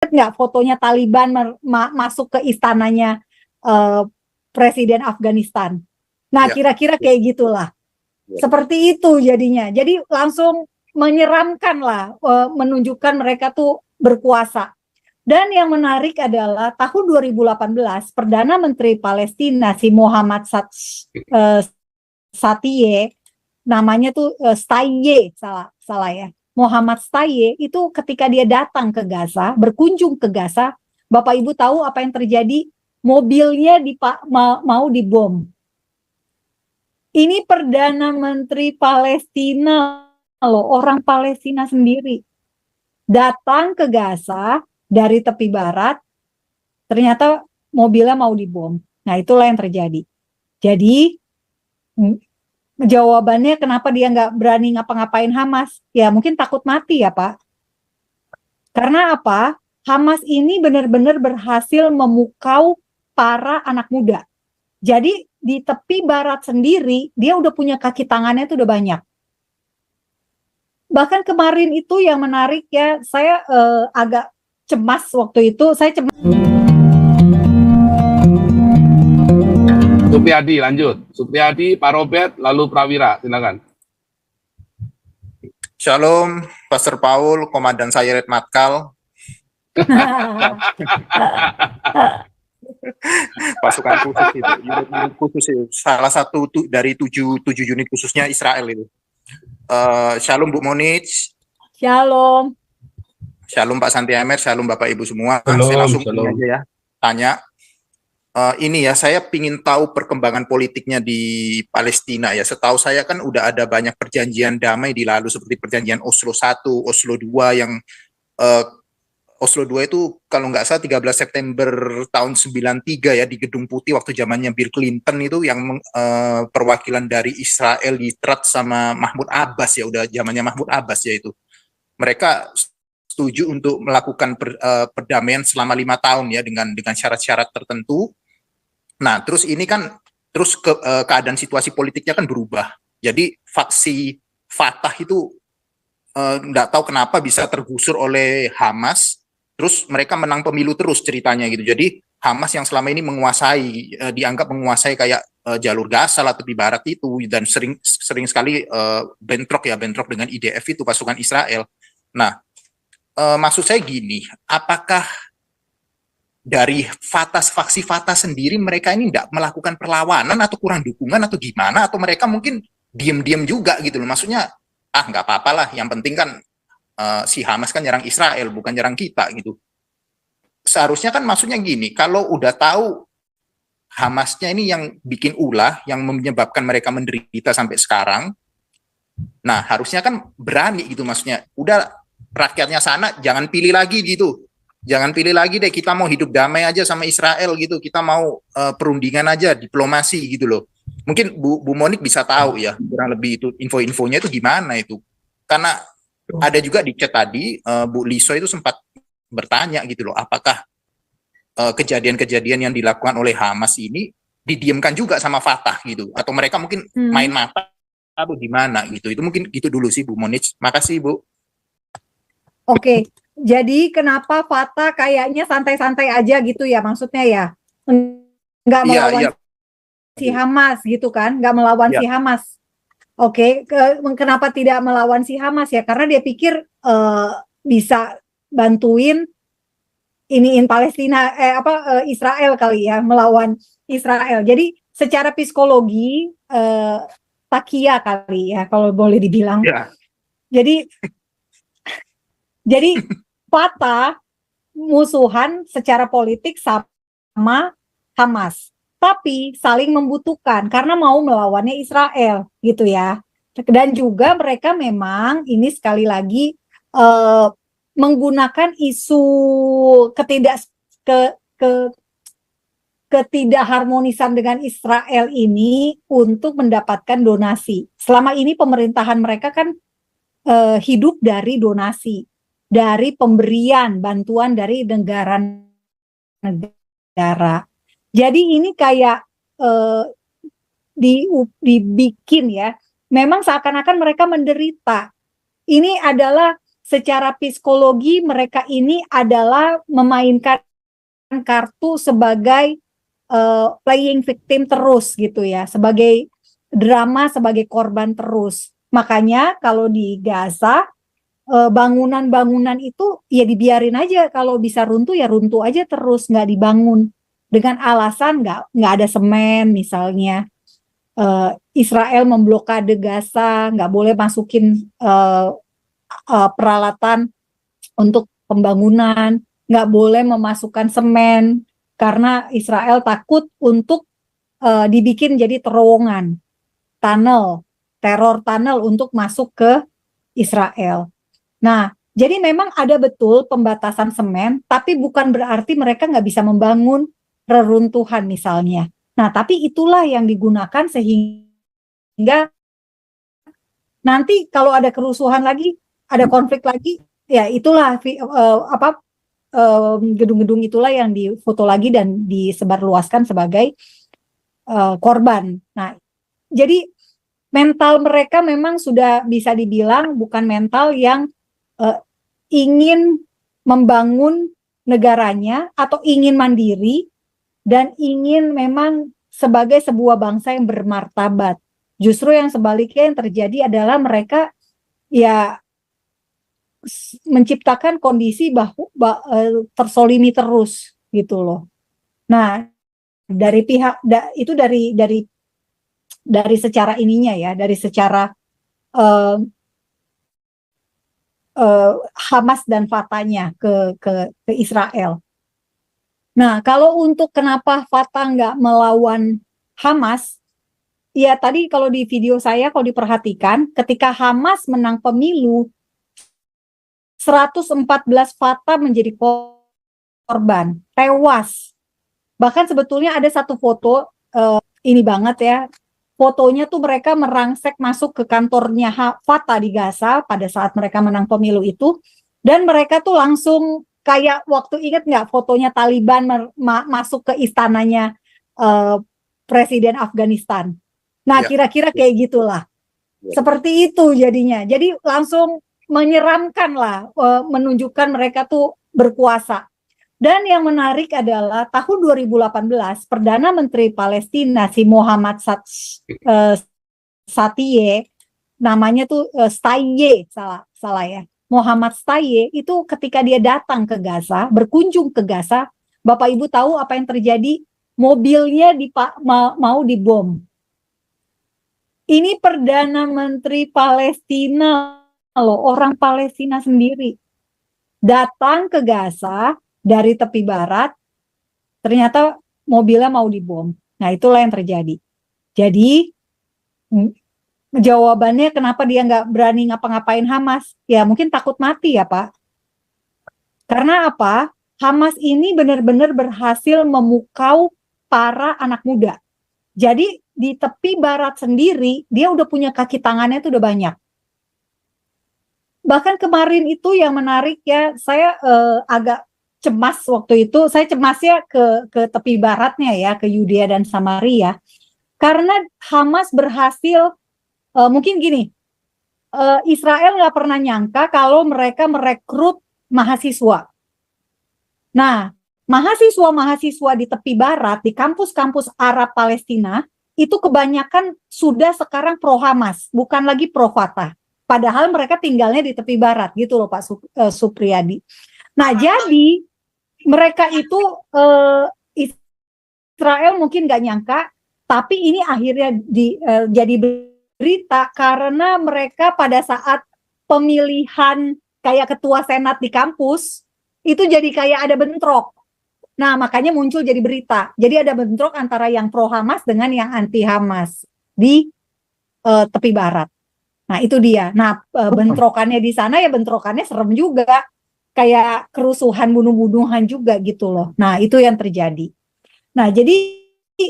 inget nggak fotonya Taliban masuk ke istananya Presiden Afghanistan? Nah, kira-kira kayak gitulah. Seperti itu jadinya. Jadi langsung menyeramkan lah, menunjukkan mereka tuh berkuasa. Dan yang menarik adalah tahun 2018 Perdana Menteri Palestina si Muhammad Satye, namanya tuh Staye, salah ya. Muhammad Staye itu ketika dia datang ke Gaza, berkunjung ke Gaza, Bapak Ibu tahu apa yang terjadi? Mobilnya mau dibom. Ini Perdana Menteri Palestina loh, orang Palestina sendiri datang ke Gaza dari tepi barat, ternyata mobilnya mau dibom. Nah, itulah yang terjadi. Jadi jawabannya kenapa dia nggak berani ngapa-ngapain Hamas? Ya mungkin takut mati ya Pak. Karena apa? Hamas ini benar-benar berhasil memukau para anak muda. Jadi di tepi barat sendiri dia udah punya kaki tangannya itu udah banyak. Bahkan kemarin itu yang menarik ya, saya agak cemas waktu itu. Saya cemas. Supriyadi lanjut. Supriyadi, Pak Robert, lalu Prawira, silakan. Shalom, Pastor Paul, Komandan Sayeret Matkal. Pasukan khusus itu, unit khusus itu. Salah satu dari tujuh unit khususnya Israel itu. Shalom Bu Moniz. Shalom. Shalom Pak Santi Amer, shalom Bapak Ibu semua. Shalom, saya langsung shalom. aja ya, tanya. Ini ya, saya ingin tahu perkembangan politiknya di Palestina ya. Setahu saya kan udah ada banyak perjanjian damai di lalu, seperti perjanjian Oslo 1, Oslo 2 yang Oslo 2 itu kalau nggak salah 13 September tahun 93 ya, di Gedung Putih waktu zamannya Bill Clinton itu yang perwakilan dari Israel ditrat sama Mahmud Abbas ya, udah zamannya Mahmud Abbas ya itu. Mereka setuju untuk melakukan perdamaian selama 5 tahun ya dengan syarat-syarat tertentu. Nah, terus ini kan keadaan situasi politiknya kan berubah. Jadi faksi Fatah itu nggak tahu kenapa bisa tergusur oleh Hamas. Terus mereka menang pemilu terus ceritanya gitu. Jadi Hamas yang selama ini menguasai, dianggap menguasai kayak jalur Gaza lah, tepi barat itu, dan sering sekali bentrok dengan IDF itu, pasukan Israel. Nah, maksud saya gini, apakah dari faksi Fatah sendiri mereka ini tidak melakukan perlawanan atau kurang dukungan atau gimana, atau mereka mungkin diam-diam juga gitu loh, maksudnya nggak apa-apa lah, yang penting kan si Hamas kan nyerang Israel bukan nyerang kita gitu. Seharusnya kan maksudnya gini, kalau udah tahu Hamasnya ini yang bikin ulah, yang menyebabkan mereka menderita sampai sekarang, nah harusnya kan berani gitu, maksudnya udah rakyatnya sana jangan pilih lagi gitu. Jangan pilih lagi deh, kita mau hidup damai aja sama Israel gitu, kita mau perundingan aja, diplomasi gitu loh. Mungkin Bu Monik bisa tahu ya, kurang lebih itu info-infonya itu gimana itu. Karena ada juga di chat tadi, Bu Liso itu sempat bertanya gitu loh, apakah kejadian-kejadian yang dilakukan oleh Hamas ini didiamkan juga sama Fatah gitu, atau mereka mungkin main mata atau gimana gitu. Itu mungkin gitu dulu sih Bu Monik. Makasih Bu. Oke. Jadi kenapa Fatah kayaknya santai-santai aja gitu ya, maksudnya ya, nggak melawan si Hamas gitu kan, nggak melawan si Hamas. Oke, kenapa tidak melawan si Hamas ya? Karena dia pikir bisa bantuin iniin Palestina, Israel kali ya, melawan Israel. Jadi secara psikologi takia kali ya, kalau boleh dibilang. Jadi Fatah musuhan secara politik sama Hamas, tapi saling membutuhkan karena mau melawannya Israel gitu ya. Dan juga mereka memang ini sekali lagi menggunakan isu ketidakharmonisan dengan Israel ini untuk mendapatkan donasi. Selama ini pemerintahan mereka kan hidup dari donasi, dari pemberian bantuan dari negara. Jadi ini kayak dibikin ya, memang seakan-akan mereka menderita. Ini adalah secara psikologi mereka ini adalah memainkan kartu sebagai playing victim terus gitu ya, sebagai drama, sebagai korban terus. Makanya kalau di Gaza bangunan-bangunan itu ya dibiarin aja, kalau bisa runtuh ya runtuh aja terus, nggak dibangun dengan alasan nggak ada semen misalnya. Israel memblokade Gaza, nggak boleh masukin peralatan untuk pembangunan, nggak boleh memasukkan semen karena Israel takut untuk dibikin jadi terowongan, teror tunnel untuk masuk ke Israel. Nah, jadi memang ada betul pembatasan semen, tapi bukan berarti mereka nggak bisa membangun reruntuhan misalnya. Nah, tapi itulah yang digunakan sehingga nanti kalau ada kerusuhan lagi, ada konflik lagi, ya itulah gedung-gedung itulah yang difoto lagi dan disebarluaskan sebagai korban. Nah, jadi mental mereka memang sudah bisa dibilang bukan mental yang ingin membangun negaranya atau ingin mandiri dan ingin memang sebagai sebuah bangsa yang bermartabat. Justru yang sebaliknya yang terjadi adalah mereka ya menciptakan kondisi tersolimi terus gitu loh. Nah, dari pihak itu dari secara ininya ya, dari secara Hamas dan Fatahnya ke Israel. Nah, kalau untuk kenapa Fatah nggak melawan Hamas, ya tadi kalau di video saya, kalau diperhatikan, ketika Hamas menang pemilu, 114 Fatah menjadi korban, tewas. Bahkan sebetulnya ada satu foto, ini banget ya, fotonya tuh mereka merangsek masuk ke kantornya Fatah di Gaza pada saat mereka menang pemilu itu, dan mereka tuh langsung kayak waktu inget nggak fotonya Taliban masuk ke istananya Presiden Afghanistan. Nah, kira-kira kayak gitulah. Seperti itu jadinya. Jadi langsung menyeramkan lah, menunjukkan mereka tuh berkuasa. Dan yang menarik adalah tahun 2018 Perdana Menteri Palestina si Mohammad Shtayyeh, namanya tuh Shtayyeh, salah ya. Mohammad Shtayyeh itu ketika dia datang ke Gaza, berkunjung ke Gaza, Bapak Ibu tahu apa yang terjadi? Mobilnya mau dibom. Ini Perdana Menteri Palestina loh, orang Palestina sendiri datang ke Gaza dari tepi barat, ternyata mobilnya mau dibom. Nah, itulah yang terjadi. Jadi jawabannya kenapa dia nggak berani ngapa-ngapain Hamas? Ya mungkin takut mati ya Pak. Karena apa? Hamas ini benar-benar berhasil memukau para anak muda. Jadi di tepi barat sendiri dia udah punya kaki tangannya tuh udah banyak. Bahkan kemarin itu yang menarik ya, saya agak cemas waktu itu. Saya cemasnya ke tepi baratnya ya, ke Yudea dan Samaria, karena Hamas berhasil mungkin gini, Israel nggak pernah nyangka kalau mereka merekrut mahasiswa. Nah, mahasiswa di tepi barat, di kampus-kampus Arab Palestina, itu kebanyakan sudah sekarang pro Hamas, bukan lagi pro Fatah. Padahal mereka tinggalnya di tepi barat, gitu loh Pak Supriyadi. Nah, jadi mereka itu Israel mungkin nggak nyangka, tapi ini akhirnya jadi berita karena mereka pada saat pemilihan kayak ketua senat di kampus, itu jadi kayak ada bentrok. Nah, makanya muncul jadi berita. Jadi ada bentrok antara yang pro Hamas dengan yang anti Hamas di tepi barat. Nah, itu dia. Nah, bentrokannya di sana ya bentrokannya serem juga. Kayak kerusuhan, bunuh-bunuhan juga gitu loh. Nah, itu yang terjadi. Nah, jadi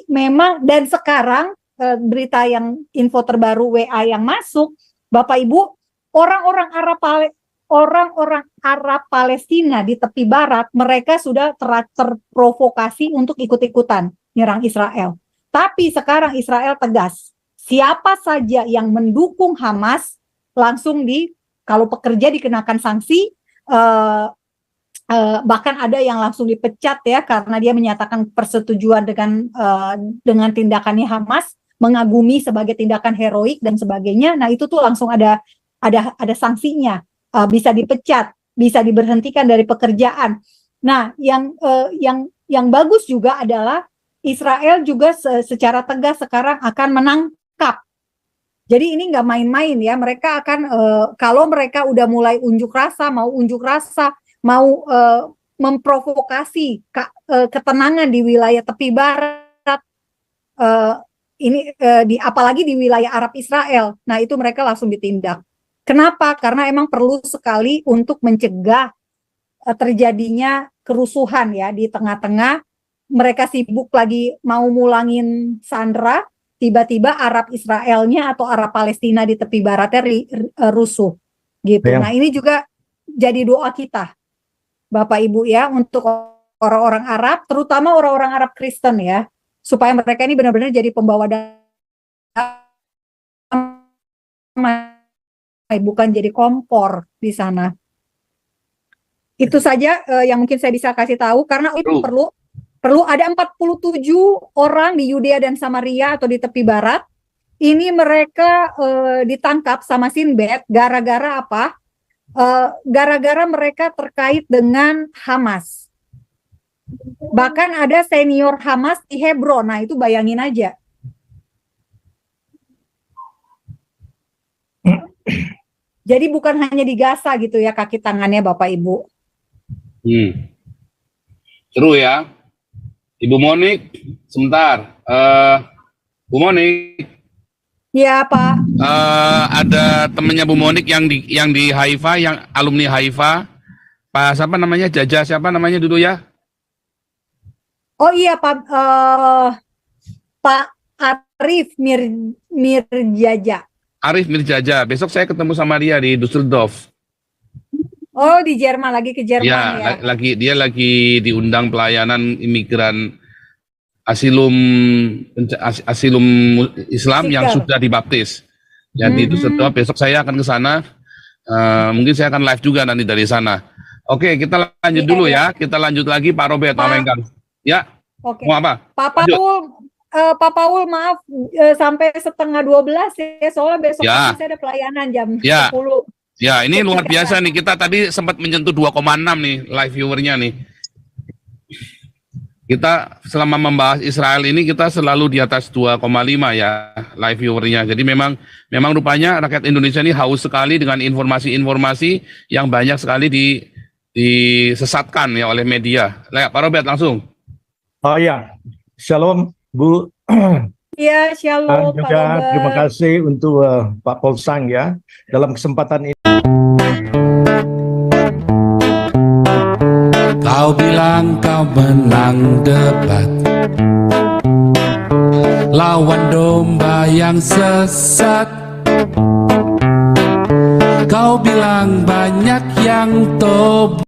memang dan sekarang berita yang info terbaru WA yang masuk, Bapak Ibu, orang-orang Arab Palestina di tepi barat, mereka sudah terprovokasi untuk ikut-ikutan nyerang Israel. Tapi sekarang Israel tegas, siapa saja yang mendukung Hamas langsung Kalau pekerja dikenakan sanksi, bahkan ada yang langsung dipecat ya karena dia menyatakan persetujuan dengan tindakannya Hamas, mengagumi sebagai tindakan heroik dan sebagainya. Nah itu tuh langsung ada sanksinya, bisa dipecat, bisa diberhentikan dari pekerjaan. Nah yang bagus juga adalah Israel juga secara tegas sekarang akan menangkap. Jadi ini nggak main-main ya, mereka akan kalau mereka udah mulai unjuk rasa, mau memprovokasi ketenangan di wilayah tepi barat, apalagi di wilayah Arab Israel, nah itu mereka langsung ditindak. Kenapa? Karena emang perlu sekali untuk mencegah terjadinya kerusuhan ya di tengah-tengah. Mereka sibuk lagi mau mulangin Sandra, tiba-tiba Arab Israelnya atau Arab Palestina di tepi baratnya rusuh gitu. Ya. Nah ini juga jadi doa kita Bapak Ibu ya untuk orang-orang Arab, terutama orang-orang Arab Kristen ya, supaya mereka ini benar-benar jadi pembawa damai, bukan jadi kompor di sana. Itu saja yang mungkin saya bisa kasih tahu, karena itu perlu ada 47 orang di Yudea dan Samaria atau di tepi barat. Ini mereka ditangkap sama Sinbad gara-gara apa? Gara-gara mereka terkait dengan Hamas. Bahkan ada senior Hamas di Hebron. Nah, itu bayangin aja. Jadi bukan hanya di Gaza gitu ya kaki tangannya Bapak Ibu. Seru ya. Ibu Monik, sebentar. Bu Monik. Ya Pak. Ada temennya Bu Monik yang di Haifa, yang alumni Haifa. Pak siapa namanya? Jaja siapa namanya dulu ya? Oh iya Pak. Pak Arif Mirjaja. Arif Mirjaja. Besok saya ketemu sama dia di Düsseldorf. Oh di Jerman, lagi ke Jerman ya. Dia lagi diundang pelayanan imigran asilum Islam yang sudah dibaptis. Jadi itu setelah besok saya akan ke sana. Mungkin saya akan live juga nanti dari sana. Oke, kita lanjut dulu ya. Kita lanjut lagi Pak Robert, Pak Mengkang. Ya. Oke. Mau apa? Pak Paul, maaf sampai 11:30 ya. Soalnya besok Ya. saya ada pelayanan jam Ya. 10. Ya, ini luar biasa nih. Kita tadi sempat menyentuh 2,6 nih live viewernya nih. Kita selama membahas Israel ini kita selalu di atas 2,5 ya live viewernya. Jadi memang rupanya rakyat Indonesia ini haus sekali dengan informasi-informasi yang banyak sekali disesatkan ya oleh media. Pak Robert langsung. Oh ya, shalom Bu. Iya, shalom Dan Pak juga Robert. terima kasih untuk Pak Polsang ya dalam kesempatan ini. Kau bilang kau menang debat, lawan domba yang sesat. Kau bilang banyak yang tobat.